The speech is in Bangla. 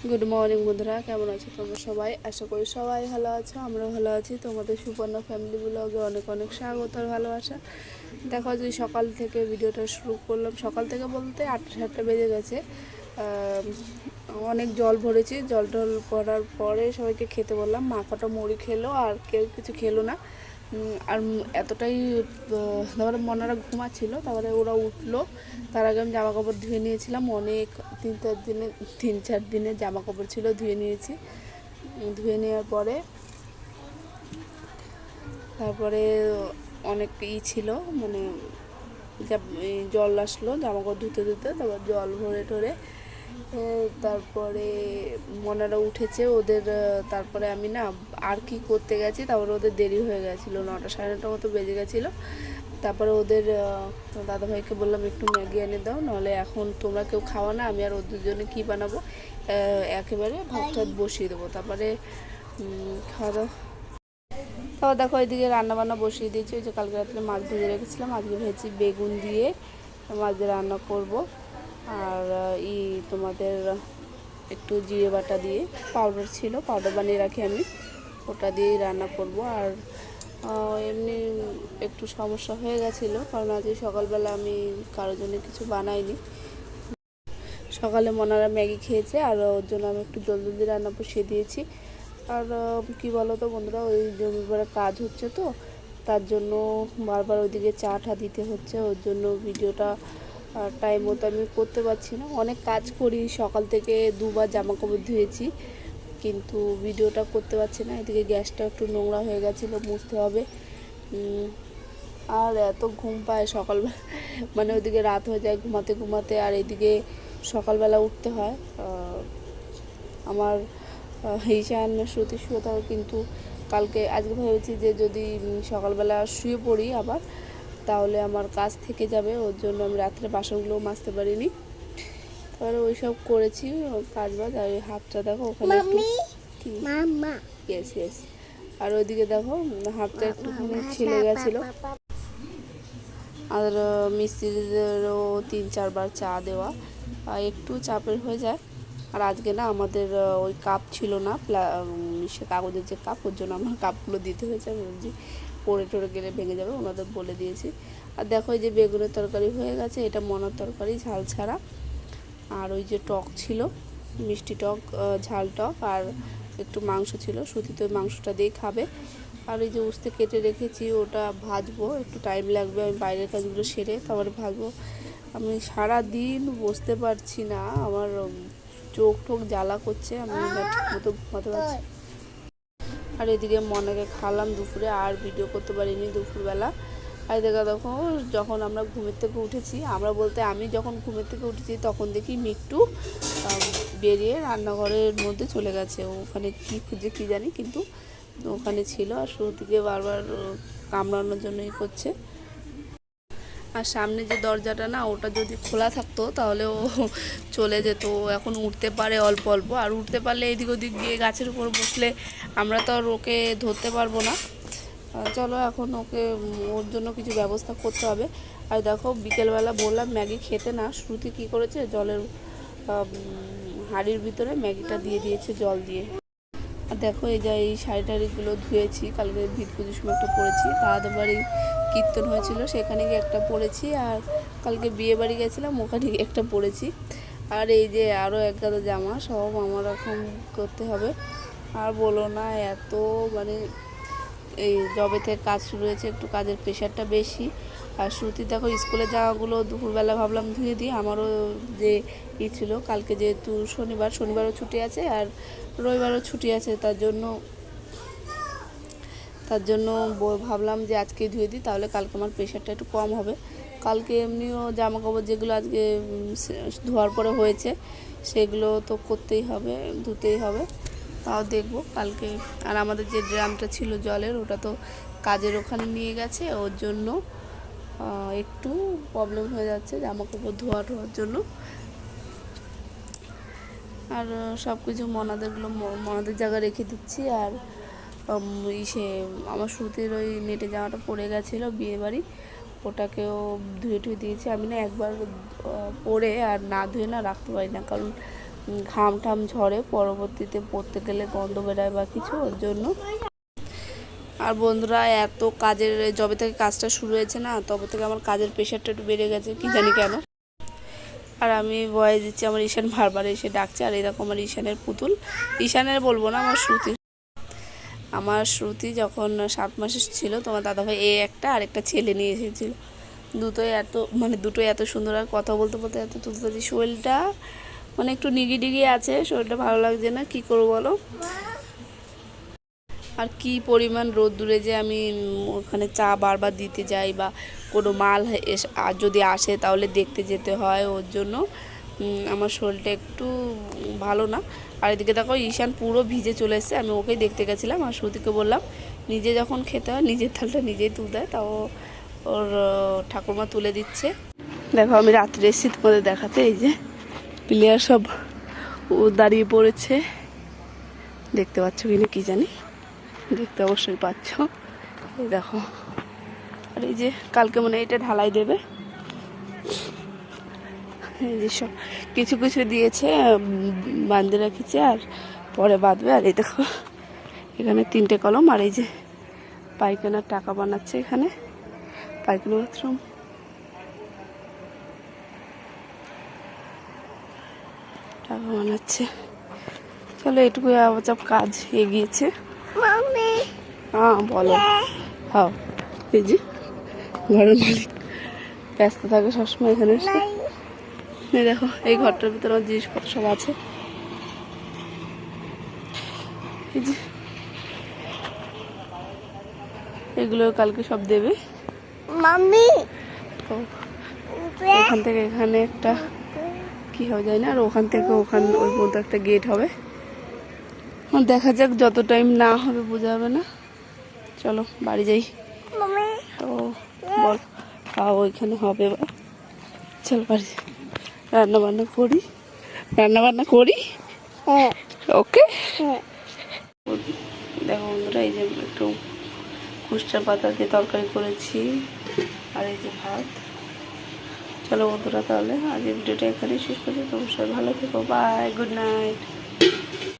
গুড মর্নিং বন্ধুরা, কেমন আছো তোমরা সবাই? আশা করি সবাই ভালো আছো, আমরাও ভালো আছি। তোমাদের সুপর্ণা ফ্যামিলি ব্লগে অনেক অনেক স্বাগত আর ভালোবাসা। দেখো যে সকাল থেকে ভিডিওটা শুরু করলাম, সকাল থেকে বলতে 8টা বেজে গেছে। অনেক জল ভরেছি, জল টল ভরার পরে সবাইকে খেতে বললাম। মা কটা মুড়ি খেলো আর কেউ কিছু খেলো না। আর এতটাই তারপরে মনারা ঘুমাচ্ছিল, তারপরে ওরা উঠলো। তার আগে আমি জামা কাপড় ধুয়ে নিয়েছিলাম, অনেক 3-4 দিনের জামা কাপড় ছিল, ধুয়ে নিয়েছি। ধুয়ে নেওয়ার পরে তারপরে অনেক ছিল, মানে জল আসলো জামা কাপড় ধুতে ধুতে, তারপর জল ভরে টরে তারপরে মনারা উঠেছে ওদের। তারপরে আমি না আর কি করতে গেছি, তারপরে ওদের দেরি হয়ে গেছিলো, 9টা সাড়ে 9টা মতো বেজে গেছিলো। তারপরে ওদের দাদাভাইকে বললাম একটু ম্যাগি এনে দাও, নাহলে এখন তোমরা কেউ খাওয়া না, আমি আর ওদের জন্য কী বানাবো, একেবারে ভাত টাত বসিয়ে দেবো। তারপরে খাওয়া দাওয়া। তারপর দেখো এদিকে রান্নাবান্না বসিয়ে দিয়েছি। ওই যে কালকে রাত্রে মাছ ভেজে রেখেছিলাম, আজকে ভেজেছি বেগুন দিয়ে মাছ দিয়ে রান্না করব। আর তোমাদের একটু জিরে বাটা দিয়ে, পাউডার ছিল, পাউডার বানিয়ে রাখি আমি, ওটা দিয়েই রান্না করব। আর এমনি একটু সমস্যা হয়ে গেছিলো, কারণ আজকে সকালবেলা আমি কারোর জন্য কিছু বানাইনি। সকালে মনারা ম্যাগি খেয়েছে, আর ওর জন্য আমি একটু জলদি রান্না বসিয়ে দিয়েছি। আর কি বলো তো বন্ধুরা, ওই জমির পরে কাজ হচ্ছে তো, তার জন্য বারবার ওইদিকে চা দিতে হচ্ছে। ওর জন্য ভিডিওটা টাইম মতো আমি করতে পারছি না। অনেক কাজ করি, সকাল থেকে 2বার জামা কাপড় ধুয়েছি, কিন্তু ভিডিওটা করতে পারছি না। এদিকে গ্যাসটা একটু নোংরা হয়ে গেছিলো, মুছতে হবে। আর এত ঘুম পায় সকালবেলা, মানে ওইদিকে রাত হয়ে যায় ঘুমাতে ঘুমাতে, আর এদিকে সকালবেলা উঠতে হয়। আমার ঈশান শ্রুতি শুয়ে থাকে, কিন্তু আজকে ভেবেছি যে যদি সকালবেলা শুয়ে পড়ি আবার, তাহলে আমার কাজ থেকে যাবে। ওর জন্য আমি রাত্রে বাসনগুলোও মাজতে পারিনি। তারপরে ওই সব করেছি কাজ বাজ। আর ওই হাতটা দেখো ওখানে একটু ইয়েস, আর ওইদিকে দেখো হাতটা একটুখানি ছিলে গেছিলো। আর মিস্ত্রিদেরও 3-4 বার চা দেওয়া একটু চাপের হয়ে যায়। আর আজকে না আমাদের ওই কাপ ছিল না, কাগজের যে কাপ, ওর জন্য আমার কাপগুলো দিতে হয়েছে। আমি ভাবছি পড়ে টরে গেলে ভেঙে যাবে, ওনাদের বলে দিয়েছি। আর দেখো এই যে বেগুনের তরকারি হয়ে গেছে, এটা মনার তরকারি ঝাল ছাড়া। আর ওই যে টক ছিল, মিষ্টি টক, ঝাল টক, আর একটু মাংস ছিল, শ্রুতি তো ওই মাংসটা দিয়েই খাবে। আর এই যে উস্তে কেটে রেখেছি, ওটা ভাজবো, একটু টাইম লাগবে, আমি বাইরের কাজগুলো সেরে তারপরে ভাজবো। আমি সারা দিন বসতে পারছি না, আমার চোখ টোক জ্বালা করছে, আমি ঠিক মতো ঘুমাতে পারছি। আর এদিকে মনাকে খাওয়ালাম দুপুরে, আর ভিডিও করতে পারিনি দুপুরবেলা। আর দেখো যখন আমরা ঘুমের থেকে উঠেছি, আমরা বলতে আমি যখন ঘুমের থেকে উঠেছি তখন দেখি মিট্টু বেরিয়ে রান্নাঘরের মধ্যে চলে গেছে। ওখানে কী খুঁজে কী জানি, কিন্তু ওখানে ছিল। আর শ্রুতিকে বারবার কামড়ানোর জন্যই করছে। আর সামনে যে দরজাটা না, ওটা যদি খোলা থাকতো তাহলে ও চলে যেত। এখন উঠতে পারে অল্প অল্প, আর উঠতে পারলে এদিক ওদিক গিয়ে গাছের উপর বসলে আমরা তো আর ওকে ধরতে পারবো না। চলো এখন ওর জন্য কিছু ব্যবস্থা করতে হবে। আর দেখো বিকেলবেলা বললাম ম্যাগি খেতে না, শ্রুতি কী করেছে, জলের হাঁড়ির ভিতরে ম্যাগিটা দিয়ে দিয়েছে জল দিয়ে। আর দেখো এই যে এই শাড়ি টাড়িগুলো ধুয়েছি, কালকে ভিত পুজোর সময় একটা পরেছি, তাদের বাড়ি কীর্তন হয়েছিল সেখানে গিয়ে একটা পরেছি, আর কালকে বিয়ে বাড়ি গেছিলাম ওখানে গিয়ে একটা পরেছি। আর এই যে আরও এক গাদা জামা, সব আমার এখন করতে হবে। আর বলো না, এত মানে এই জবে থেকে কাজ শুরু হয়েছে, একটু কাজের প্রেশারটা বেশি। আর শ্রুতি দেখো স্কুলের জামাগুলো দুপুরবেলা ভাবলাম ধুয়ে দিই, আমারও যে ছিল কালকে যেহেতু শনিবারও ছুটি আছে, আর রবিবারও ছুটি আছে, তার জন্য ভাবলাম যে আজকে ধুয়ে দিই, তাহলে কালকে আমার প্রেশারটা একটু কম হবে। কালকে এমনিও জামা কাপড় যেগুলো আজকে ধোয়ার পরে হয়েছে সেগুলো তো করতেই হবে, ধুতেই হবে, তাও দেখব কালকে। আর আমাদের যে ড্রামটা ছিল জলের, ওটা তো কাজের ওখানে নিয়ে গেছে, ওর জন্য একটু প্রবলেম হয়ে যাচ্ছে জামা কাপড় ধোয়ার জন্য। আর সব কিছু মনাদের জায়গায় রেখে দিচ্ছি। আর আমার শ্রুতির ওই নেটে জামাটা পরে গেছিলো বিয়েবাড়ি, ওটাকেও ধুয়ে দিয়েছি। আমি না একবার পরে আর না ধুয়ে না রাখতে পারি না, কারণ ঘাম টাম ঝরে, পরবর্তীতে পড়তে গেলে গন্ধ বেরোয় বা কিছু, ওর জন্য। আর বন্ধুরা, এত কাজের, যবে থেকে কাজটা শুরু হয়েছে না, তবে থেকে আমার কাজের প্রেশারটা একটু বেড়ে গেছে, কি জানি কেন। আর আমি ভয়েস দিচ্ছি, আমার ঈশান বারবার এসে ডাকছে। আর এরকম আমার ঈশানের পুতুল, ঈশানের বলবো না, আমার শ্রুতি যখন 7 মাসের ছিল, তোমার দাদাভাই একটা আর একটা ছেলে নিয়ে এসেছিল। দুটোই এত সুন্দর, আর কথা বলতে বলতে এত তুলতে, শরীরটা মানে একটু নিগি আছে, শরীরটা ভালো লাগছে না, কি করবো বলো। আর কি পরিমাণ রোদ্দুরে যে আমি ওখানে চা বারবার দিতে যাই, বা কোনো মাল যদি আসে তাহলে দেখতে যেতে হয়, ওর জন্য আমার শরীরটা একটু ভালো না। আর এদিকে দেখো ঈশান পুরো ভিজে চলে এসেছে, আমি ওকেই দেখতে গেছিলাম। আর শ্রুতিকে বললাম নিজে যখন খেতে হয় নিজের থালটা নিজেই তুলতে হয়, তাও ওর ঠাকুরমা তুলে দিচ্ছে। দেখো আমি রাত্রে এসেছি তোমাদের দেখাতে, এই যে প্লেয়ার সব দাঁড়িয়ে পড়েছে, দেখতে পাচ্ছ কিনা কি জানি, দেখতে অবশ্যই পাচ্ছ। এই দেখো, আর এই যে কালকে মনে হয় এটা ঢালাই দেবে, এই যে সব কিছু কিছু দিয়েছে, বাঁধে রেখেছে, আর পরে বাঁধবে। আর এই দেখো এখানে 3টে কলম, আর এই যে পায়খানার টাকা বানাচ্ছে, এখানে পায়খানা বাথরুম। টাকা বানাচ্ছে, চলো এটুকুই আবার সব কাজ এগিয়েছে। হ্যাঁ বলো, হ্যাঁ এই যে ঘরের মালিক ব্যস্ত থাকে সবসময় এখানে এসে। এই দেখো এই ঘরটার ভিতরে আমার জিনিসপত্র সব আছে, এই যে এগুলো কালকে সব দেবে মাম্মি। তো এখান থেকে এখানে একটা কি হবে যায় না, আর ওখান থেকে ওই পর্যন্ত একটা গেট হবে। দেখা যাক, যত টাইম না হবে বোঝা যাবে না। চলো বাড়ি যাই। তো বল, ওইখানে হবে বা, চলো বাড়ি রান্না বান্না করি। ওকে দেখো বন্ধুরা, এই যে একটু কুষ্টা পাতা দিয়ে তরকারি করেছি, আর এই যে ভাত। চলো বন্ধুরা, তাহলে আজকের ভিডিওটা এখানেই শেষ করছি। তোমার সবাই ভালো থেকো, বাই, গুড নাইট।